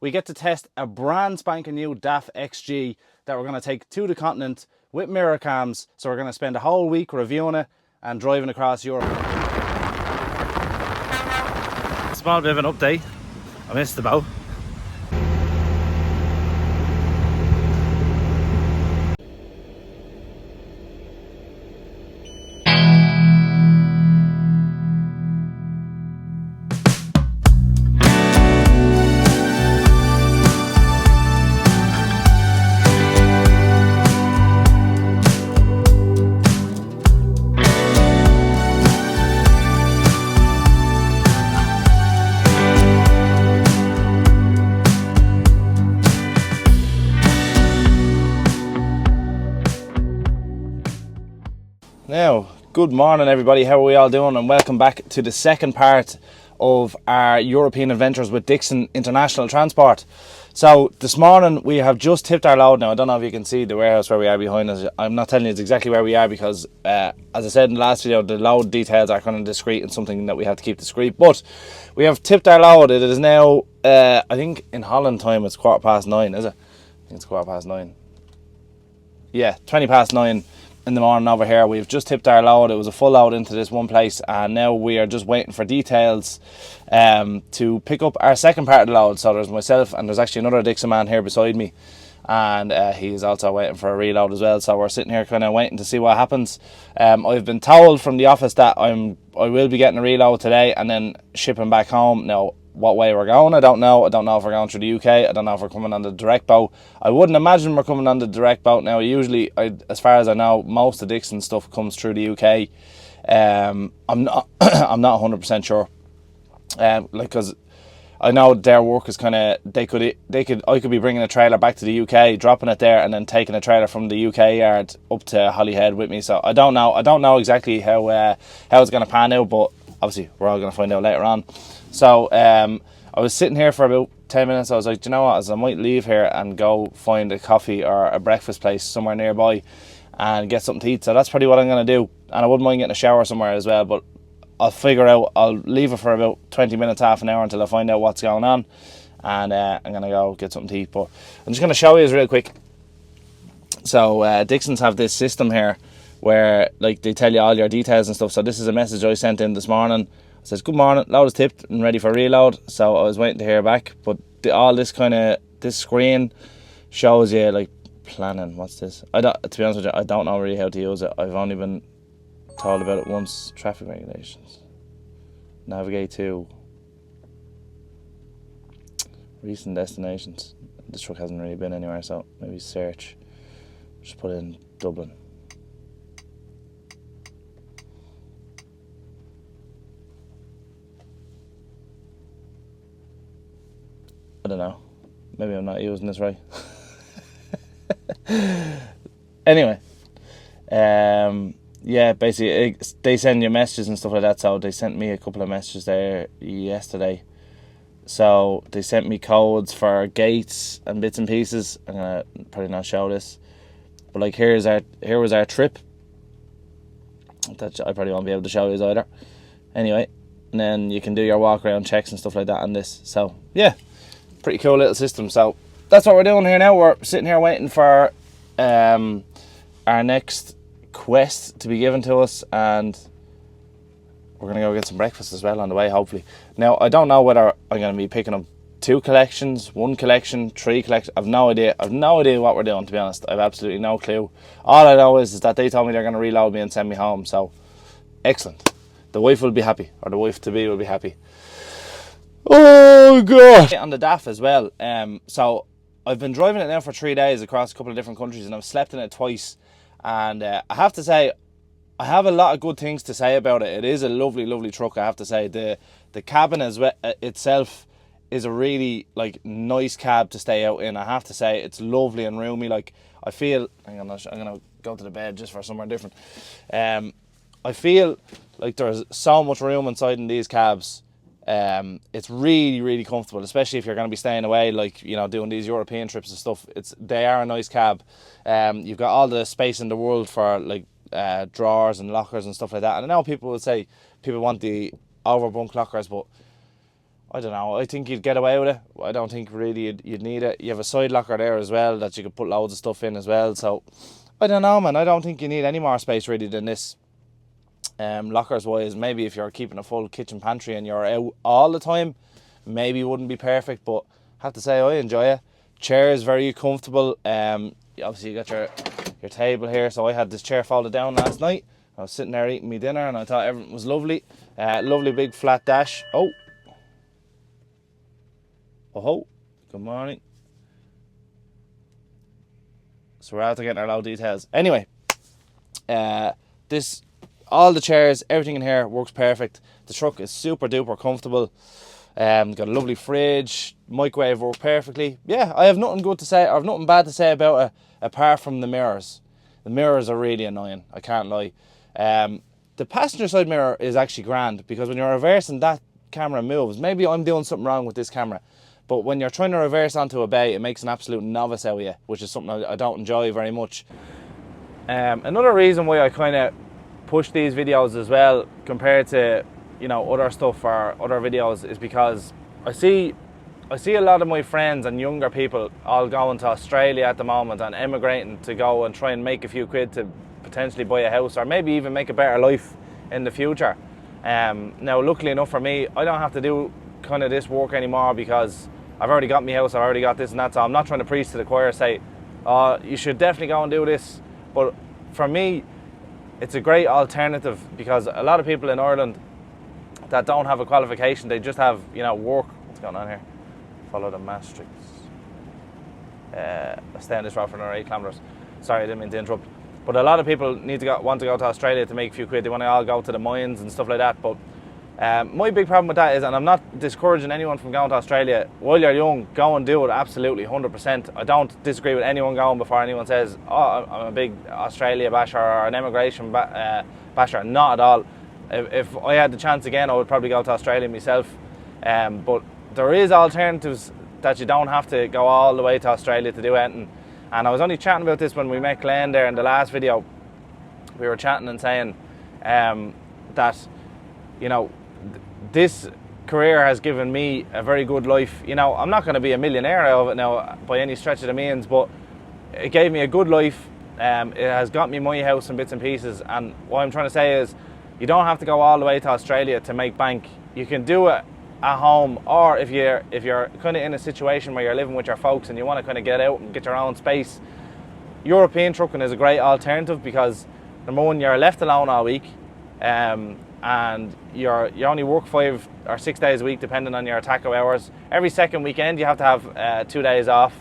we get to test a brand spanking new DAF XG that we're going to take to the continent with mirror cams. So we're going to spend a whole week reviewing it and driving across Europe. Small bit of an update. I missed the boat. Now, good morning everybody, how are we all doing, and welcome back to the second part of our European adventures with Dixon International Transport. So this morning we have just tipped our load. Now I don't know if you can see the warehouse where we are behind us. I'm not telling you exactly where we are because as I said in the last video, the load details are kind of discreet and something that we have to keep discreet, but we have tipped our load. It is now I think in Holland time it's 9:15, is it? I think it's 9:15. Yeah, 9:20 in the morning over here. We've just tipped our load. It was a full load into this one place, and now we are just waiting for details to pick up our second part of the load. So there's myself and there's actually another Dixon man here beside me, and he's also waiting for a reload as well. So we're sitting here kind of waiting to see what happens. I've been told from the office that I will be getting a reload today and then shipping back home. Now what way we're going, I don't know. I don't know if we're going through the UK. I don't know if we're coming on the direct boat. I wouldn't imagine we're coming on the direct boat. Now, usually, as far as I know, most of Dixon stuff comes through the UK. I'm not 100% sure. Because I know their work is kind of I could be bringing a trailer back to the UK, dropping it there, and then taking a trailer from the UK yard up to Holyhead with me. So I don't know exactly how it's going to pan out, but obviously we're all going to find out later on. So I was sitting here for about 10 minutes. I was like, do you know what, as I might leave here and go find a coffee or a breakfast place somewhere nearby and get something to eat. So that's probably what I'm going to do. And I wouldn't mind getting a shower somewhere as well, but I'll figure out, I'll leave it for about 20 minutes, half an hour until I find out what's going on. And I'm going to go get something to eat. But I'm just going to show you real quick. So Dixon's have this system here where like they tell you all your details and stuff. So this is a message I sent in this morning. It says, good morning, load is tipped and ready for reload. So I was waiting to hear back, but all this this screen shows you like planning. What's this? To be honest with you, I don't know really how to use it. I've only been told about it once. Traffic regulations. Navigate to recent destinations. This truck hasn't really been anywhere, so maybe search. Just put in Dublin. I don't know. Maybe I'm not using this right. Anyway, yeah, basically they send you messages and stuff like that. So they sent me a couple of messages there yesterday. So they sent me codes for gates and bits and pieces. I'm gonna probably not show this, but like here was our trip. That I probably won't be able to show you either. Anyway, and then you can do your walk around checks and stuff like that on this. So yeah. Pretty cool little system. So that's what we're doing here now. We're sitting here waiting for our next quest to be given to us, and we're going to go get some breakfast as well on the way, hopefully. Now, I don't know whether I'm going to be picking up 2 collections, 1 collection, 3 collections. I've no idea. I've no idea what we're doing, to be honest. I've absolutely no clue. All I know is that they told me they're going to reload me and send me home. So, excellent. The wife will be happy, or the wife-to-be will be happy. Oh god! On the DAF as well. So I've been driving it now for 3 days across a couple of different countries, and I've slept in it twice. And I have to say, I have a lot of good things to say about it. It is a lovely, lovely truck. I have to say the cabin as well itself is a really like nice cab to stay out in. I have to say it's lovely and roomy. Like I feel, hang on, I'm gonna go to the bed just for somewhere different. I feel like there's so much room inside in these cabs. It's really, really comfortable, especially if you're going to be staying away, like, you know, doing these European trips and stuff. They are a nice cab. You've got all the space in the world for like drawers and lockers and stuff like that. And I know people will say people want the overbunk lockers, but I don't know. I think you'd get away with it. I don't think really you'd need it. You have a side locker there as well that you could put loads of stuff in as well. So I don't know, man. I don't think you need any more space really than this. Lockers wise, maybe if you're keeping a full kitchen pantry and you're out all the time, maybe it wouldn't be perfect. But I have to say I enjoy it. Chair is very comfortable. Obviously you got your table here. So I had this chair folded down last night. I was sitting there eating my dinner and I thought everything was lovely. Lovely big flat dash. Oh, good morning. So we're out to get our loud details. Anyway, all the chairs, everything in here works perfect. The truck is super duper comfortable. Got a lovely fridge, microwave work perfectly. Yeah, I have nothing good to say. I have nothing bad to say about it apart from the mirrors. The mirrors are really annoying. I can't lie. The passenger side mirror is actually grand because when you're reversing, that camera moves. Maybe I'm doing something wrong with this camera, but when you're trying to reverse onto a bay, it makes an absolute novice out of you, which is something I don't enjoy very much. Another reason why I kind of push these videos as well compared to other stuff or other videos is because I see a lot of my friends and younger people all going to Australia at the moment and emigrating to go and try and make a few quid to potentially buy a house or maybe even make a better life in the future. Now luckily enough for me, I don't have to do kind of this work anymore because I've already got my house, I've already got this and that, so I'm not trying to preach to the choir, say, oh, you should definitely go and do this. But for me, it's a great alternative because a lot of people in Ireland that don't have a qualification, they just have, work. What's going on here? Follow the matrix. Stay on this route for another 8 kilometres. Sorry, I didn't mean to interrupt. But a lot of people want to go to Australia to make a few quid. They want to all go to the mines and stuff like that. But my big problem with that is, and I'm not discouraging anyone from going to Australia, while you're young, go and do it, absolutely, 100%. I don't disagree with anyone going before anyone says, oh, I'm a big Australia basher or an immigration basher. Not at all. If I had the chance again, I would probably go to Australia myself. But there is alternatives that you don't have to go all the way to Australia to do anything. And I was only chatting about this when we met Glenn there in the last video. We were chatting and saying that, this career has given me a very good life. I'm not going to be a millionaire out of it now by any stretch of the means, but it gave me a good life. It has got me my house and bits and pieces. And what I'm trying to say is, you don't have to go all the way to Australia to make bank. You can do it at home, or if you're kind of in a situation where you're living with your folks and you want to kind of get out and get your own space, European trucking is a great alternative because number one, you're left alone all week, and you only work 5 or 6 days a week depending on your taco hours. Every second weekend you have to have 2 days off,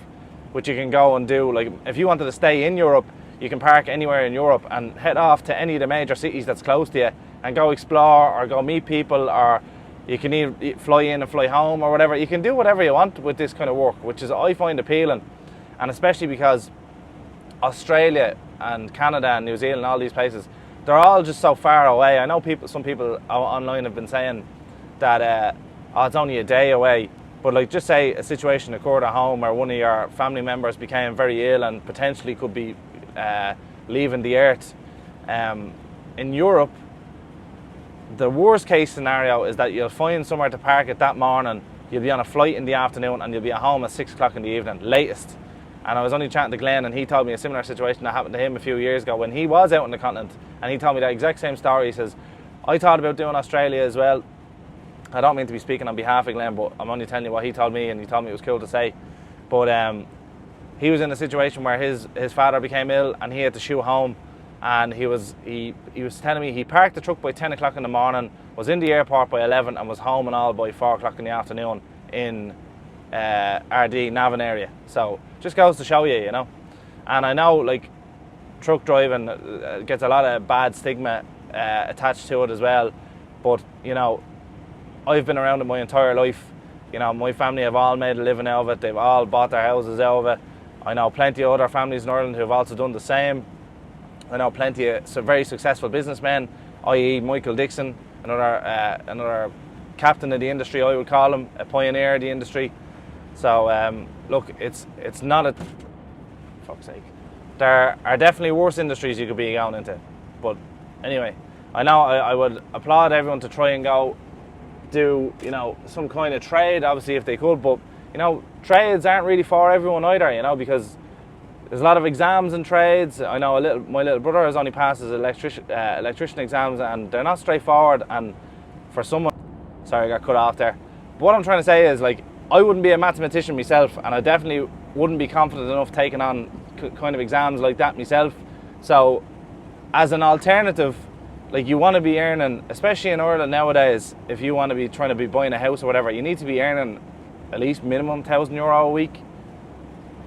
which you can go and do. Like if you wanted to stay in Europe, you can park anywhere in Europe and head off to any of the major cities that's close to you and go explore or go meet people, or you can either fly in and fly home or whatever. You can do whatever you want with this kind of work, which is I find appealing. And especially because Australia and Canada and New Zealand, all these places, they're all just so far away. I know some people online have been saying that it's only a day away. But like, just say a situation occurred at home where one of your family members became very ill and potentially could be leaving the earth. In Europe, the worst case scenario is that you'll find somewhere to park it that morning, you'll be on a flight in the afternoon and you'll be at home at 6 o'clock in the evening, latest. And I was only chatting to Glenn and he told me a similar situation that happened to him a few years ago when he was out on the continent, and he told me that exact same story. He says, I thought about doing Australia as well. I don't mean to be speaking on behalf of Glenn, but I'm only telling you what he told me, and he told me it was cool to say. But he was in a situation where his father became ill and he had to shoot home. And he was telling me he parked the truck by 10 o'clock in the morning, was in the airport by 11 and was home and all by 4 o'clock in the afternoon in RD, Navan area. So just goes to show you, And I know like truck driving gets a lot of bad stigma attached to it as well. But, I've been around it my entire life. My family have all made a living out of it. They've all bought their houses out of it. I know plenty of other families in Ireland who have also done the same. I know plenty of very successful businessmen, i.e. Michael Dixon, another captain of the industry, I would call him, a pioneer of the industry. So look, it's not a... fuck's sake. There are definitely worse industries you could be going into. But anyway, I know I would applaud everyone to try and go do, you know, some kind of trade, obviously, if they could. But, you know, trades aren't really for everyone either, you know, because there's a lot of exams and trades. I know my little brother has only passed his electrician exams, and they're not straightforward. And for someone, sorry, I got cut off there. But what I'm trying to say is, like, I wouldn't be a mathematician myself, and I definitely wouldn't be confident enough taking on kind of exams like that myself. So, as an alternative, like, you want to be earning, especially in Ireland nowadays, if you want to be trying to be buying a house or whatever, you need to be earning at least minimum €1,000 a week.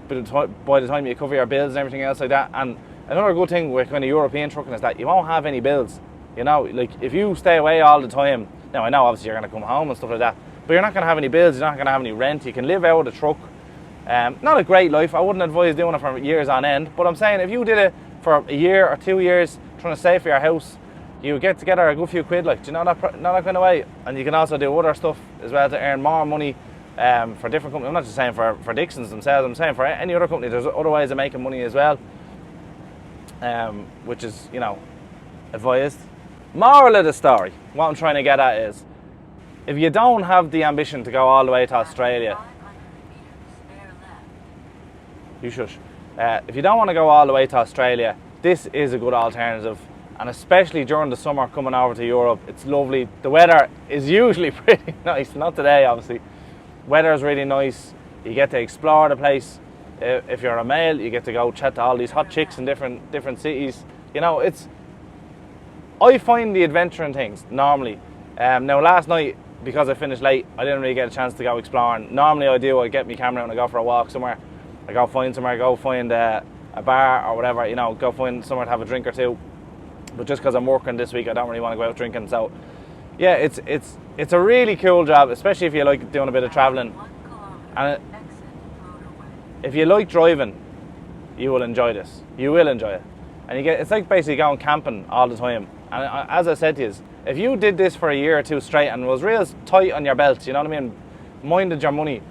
But by the time you cover your bills and everything else like that. And another good thing with kind of European trucking is that you won't have any bills. You know, like, if you stay away all the time, now I know obviously you're going to come home and stuff like that, but you're not going to have any bills, you're not going to have any rent, you can live out of the truck. Not a great life, I wouldn't advise doing it for years on end, but I'm saying if you did it for a year or 2 years, trying to save for your house, you get together a good few quid, like, do you know that kind of way? And you can also do other stuff as well to earn more money. For different companies. I'm not just saying for Dixon's themselves, I'm saying for any other company, there's other ways of making money as well, which is, you know, advised. Moral of the story, what I'm trying to get at is, if you don't have the ambition to go all the way to Australia, you shush. If you don't want to go all the way to Australia, this is a good alternative, and especially during the summer coming over to Europe, it's lovely. The weather is usually pretty nice, not today obviously. Weather is really nice. You get to explore the place. If you're a male, you get to go chat to all these hot chicks in different cities. You know, I find the adventure in things normally. Now last night, because I finished late, I didn't really get a chance to go exploring. Normally I do. I get my camera out and I go for a walk somewhere. I go find somewhere, go find a bar or whatever. You know, go find somewhere to have a drink or two. But just because I'm working this week, I don't really want to go out drinking. So yeah, it's a really cool job, especially if you like doing a bit of travelling. And if you like driving, you will enjoy this. You will enjoy it. And it's like basically going camping all the time. And as I said to you, if you did this for a year or two straight and was real tight on your belt, you know what I mean, minded your money,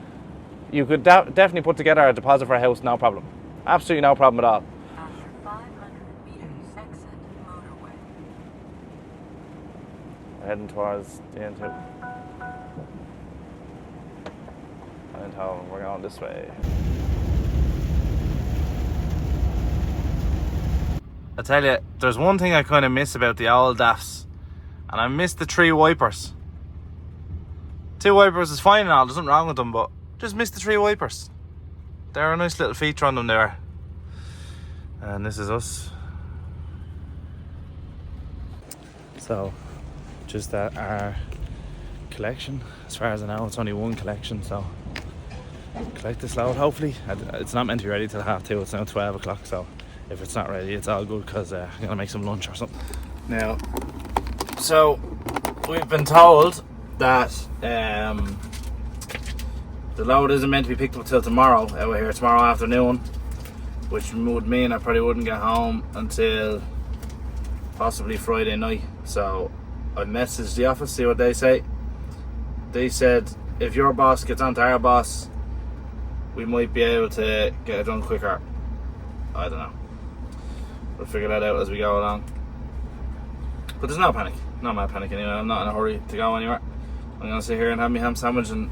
you could definitely put together a deposit for a house, no problem. Absolutely no problem at all. After 500 meters, exit motorway. Heading towards the end too. And home, we're going this way. I tell you, there's one thing I kind of miss about the old DAFs, and I miss the 3 wipers. 2 wipers is fine and all, there's nothing wrong with them, but just miss the 3 wipers. They're a nice little feature on them there. And this is us. So, just our collection. As far as I know, it's only one collection, so collect this load hopefully. It's not meant to be ready till 2:30. It's now 12 o'clock, so if it's not ready, it's all good, because I'm gonna make some lunch or something now. So we've been told that the load isn't meant to be picked up till tomorrow, out here tomorrow afternoon, which would mean I probably wouldn't get home until possibly Friday night. So I messaged the office, see what they say. They said if your boss gets onto our boss, we might be able to get it done quicker. I don't know. We'll figure that out as we go along. But there's no panic. No mad panic anyway. I'm not in a hurry to go anywhere. I'm going to sit here and have my ham sandwich and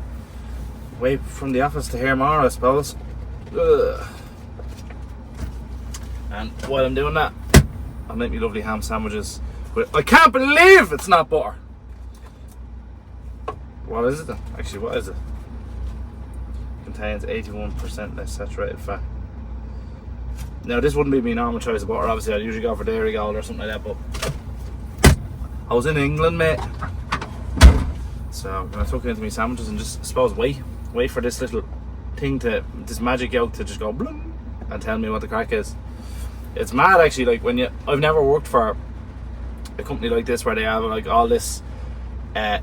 wait from the office to hear more, I suppose. Ugh. And while I'm doing that, I'll make me lovely ham sandwiches with, I can't believe it's not butter. What is it then? Actually, what is it? Contains 81% less saturated fat. Now this wouldn't be my normal choice of butter, obviously I'd usually go for Dairy Gold or something like that, but I was in England, mate, so I'm going to tuck it into my sandwiches and just, I suppose, wait for this little thing this magic yolk to just go bloom and tell me what the crack is. It's mad actually, like I've never worked for a company like this where they have like all this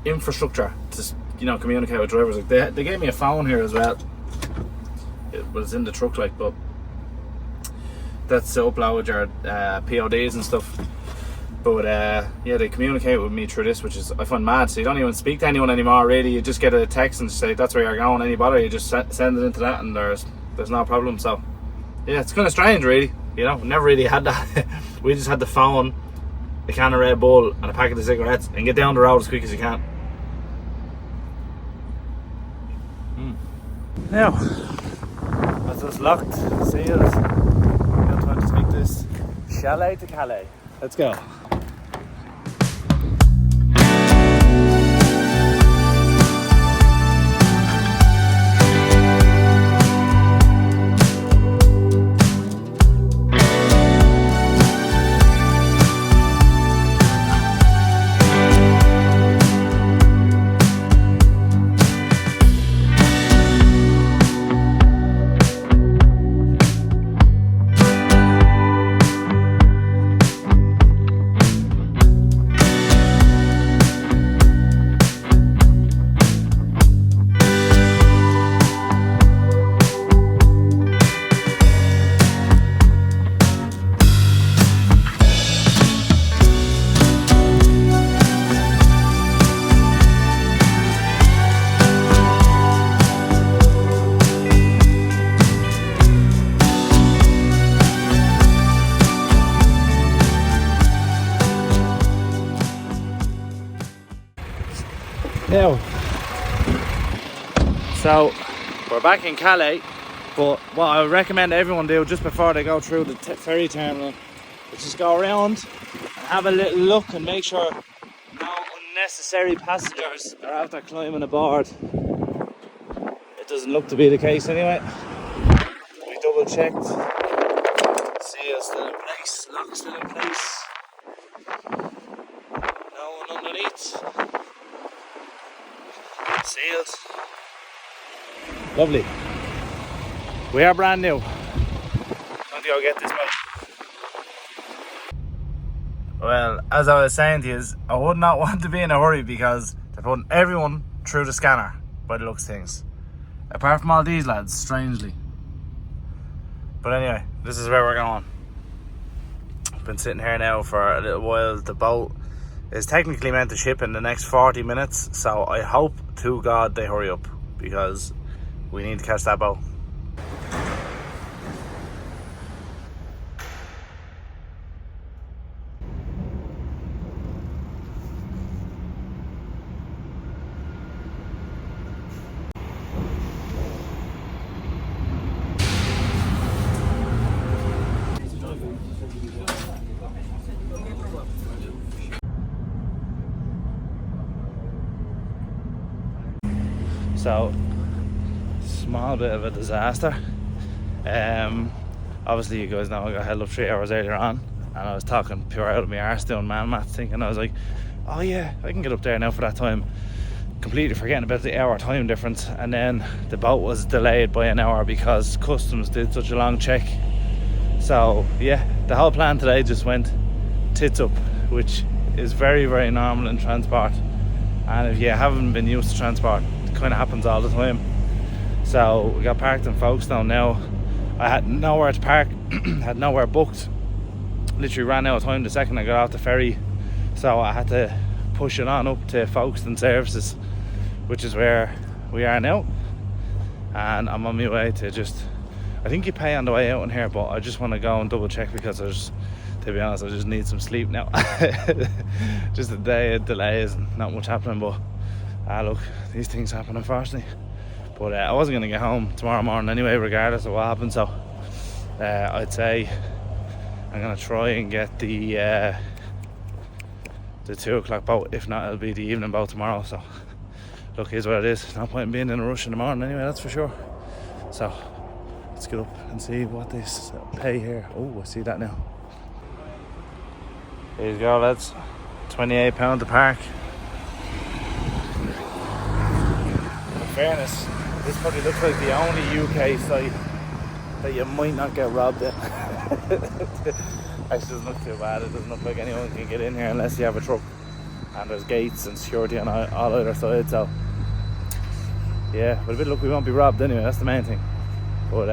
infrastructure to, you know, communicate with drivers. Like they gave me a phone here as well. It was in the truck, like, but that's to upload your PODs and stuff. But yeah, they communicate with me through this, which is, I find mad. So you don't even speak to anyone anymore really. You just get a text and say that's where you're going. Any bother, you just send it into that and there's no problem. So yeah, it's kind of strange really. You know, never really had that. We just had the phone, a can of Red Bull and a packet of cigarettes and get down the road as quick as you can. Now, as it's locked, sealed, we're going to take this chalet to Calais. Let's go. Now, so we're back in Calais, but what I would recommend everyone do just before they go through the ferry terminal is just go around and have a little look and make sure no unnecessary passengers are out there climbing aboard. It doesn't look to be the case anyway. We double checked. Seal still in place, lock still in place. No one underneath. Sealed. Lovely. We are brand new. Time to go get this boat. Well, as I was saying to you, I would not want to be in a hurry because they're putting everyone through the scanner by the looks of things. Apart from all these lads, strangely. But anyway, this is where we're going. I've been sitting here now for a little while. The boat is technically meant to ship in the next 40 minutes, so I hope to God they hurry up because we need to catch that boat. So, small bit of a disaster. Obviously you guys know I got held up 3 hours earlier on and I was talking pure out of my arse doing man maths, thinking I was like, oh yeah, I can get up there now for that time, completely forgetting about the hour time difference. And then the boat was delayed by an hour because customs did such a long check. So yeah, the whole plan today just went tits up, which is very, very normal in transport. And if you haven't been used to transport, it kind of happens all the time. So we got parked in Folkestone now. I had nowhere to park, had nowhere booked. Literally ran out of time the second I got off the ferry. So I had to push it on up to Folkestone Services, which is where we are now. And I'm on my way to just, I think you pay on the way out in here, but I just want to go and double check because to be honest, I just need some sleep now. Just a day of delays and not much happening, but look, these things happen unfortunately. But I wasn't going to get home tomorrow morning anyway, regardless of what happened. So I'd say I'm going to try and get the 2 o'clock boat. If not, it'll be the evening boat tomorrow. So look, here's what it is. No point in being in a rush in the morning anyway, that's for sure. So let's get up and see what they pay here. Oh, I see that now. Here you go, lads. £28 to park. In fairness, this probably looks like the only UK site that you might not get robbed in. Actually, doesn't look too bad. It doesn't look like anyone can get in here unless you have a truck. And there's gates and security on all either side. So yeah, with a bit of luck we won't be robbed anyway. That's the main thing. But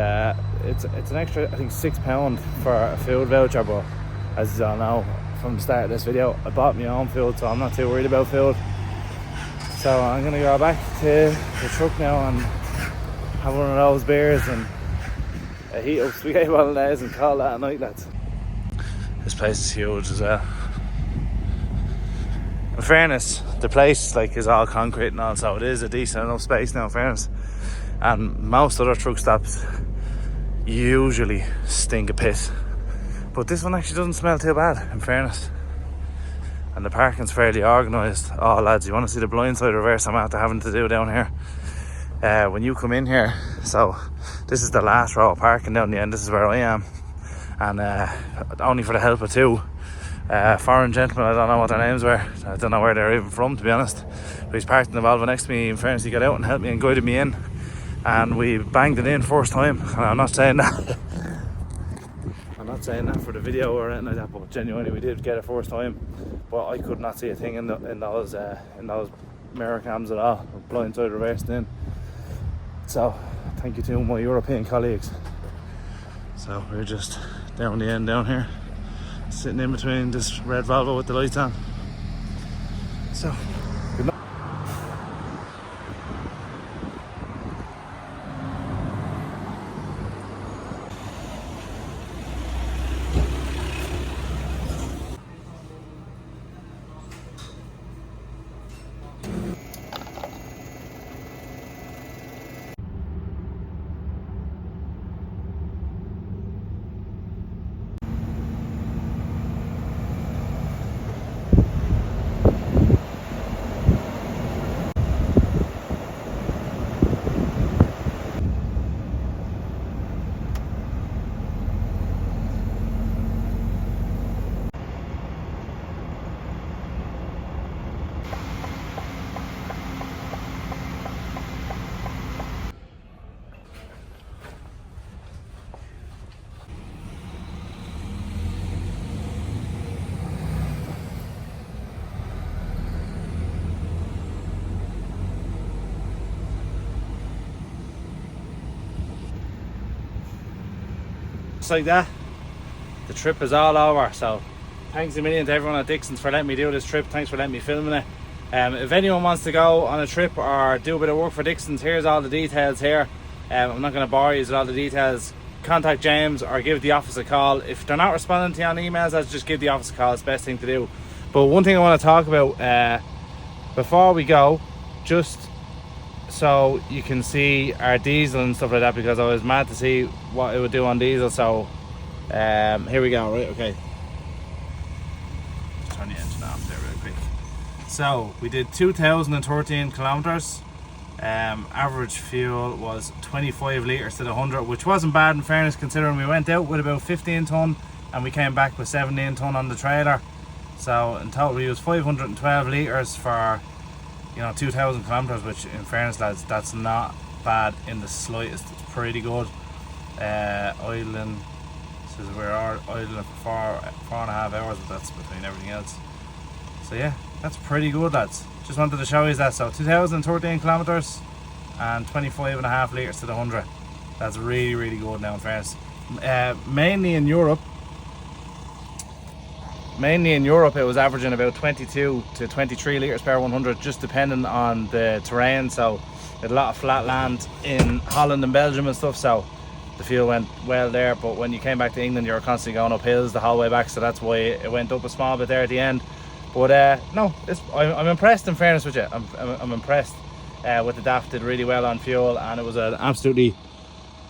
it's an extra, I think, £6 for a food voucher. But as you all know from the start of this video, I bought my own food, so I'm not too worried about food. So I'm gonna go back to the truck now and have one of those beers and a heat up spaghetti bolognese and call that a night, lads. This place is huge as well. In fairness, the place is all concrete and all, so it is a decent enough space now, in fairness. and most other truck stops usually stink a piss, but this one actually doesn't smell too bad, in fairness. And the parking's fairly organised. Oh lads, you want to see the blindside reverse I'm after having to do down here? When you come in here, so this is the last row of parking down the end. This is where I am, and only for the help of two foreign gentlemen. I don't know what their names were. I don't know where they're even from, to be honest. But he's parked in the Volvo next to me. In fairness, he got out and helped me and guided me in, and we banged it in first time. And I'm not saying that I'm not saying that for the video or anything like that, but genuinely we did get it first time. But I could not see a thing in those mirror cams at all. Blindside reversed in. So thank you to my European colleagues. So we're just down the end down here, sitting in between this red Volvo with the lights on. So good night. Just like that, the trip is all over. So thanks a million to everyone at Dixon's for letting me do this trip. Thanks for letting me film it. If anyone wants to go on a trip or do a bit of work for Dixon's, here's all the details here. I'm not going to bore you with all the details. Contact James or give the office a call. If they're not responding to you on emails, I'll just give the office a call. It's the best thing to do. But one thing I want to talk about before we go, just so you can see our diesel and stuff like that, because I was mad to see what it would do on diesel. So here we go, right? Okay, just turn the engine off there real quick. So we did 2,013 kilometers. Average fuel was 25 litres to the 100, which wasn't bad in fairness, considering we went out with about 15 tonne and we came back with 17 tonne on the trailer. So in total we used 512 litres for 2,000 kilometers, which in fairness lads, that's not bad in the slightest. It's pretty good. Idling, says we're idling for 4.5 hours, but that's between everything else. So yeah, that's pretty good lads. Just wanted to show you that. So 2,013 kilometers and 25.5 litres to the 100. That's really, really good now in fairness. Mainly in Europe it was averaging about 22 to 23 litres per 100, just depending on the terrain. So we had a lot of flat land in Holland and Belgium and stuff, so the fuel went well there. But when you came back to England, you were constantly going up hills the whole way back, so that's why it went up a small bit there at the end. But no, I'm impressed in fairness with you. I'm impressed with the DAF. Did really well on fuel, and it was an absolutely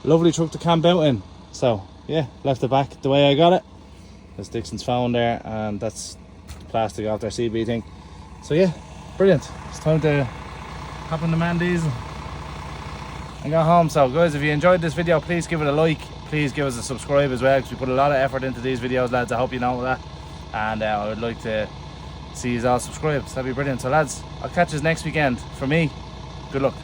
lovely truck to camp out in. So yeah, left it back the way I got it. There's Dixon's phone there, and that's plastic off their CB thing. So yeah, brilliant. It's time to hop on the man diesel and go home. So guys, if you enjoyed this video, please give it a like. Please give us a subscribe as well, because we put a lot of effort into these videos lads. I hope you know that, and I would like to see you all subscribed. That'd be brilliant. So lads, I'll catch you next weekend. For me, good luck.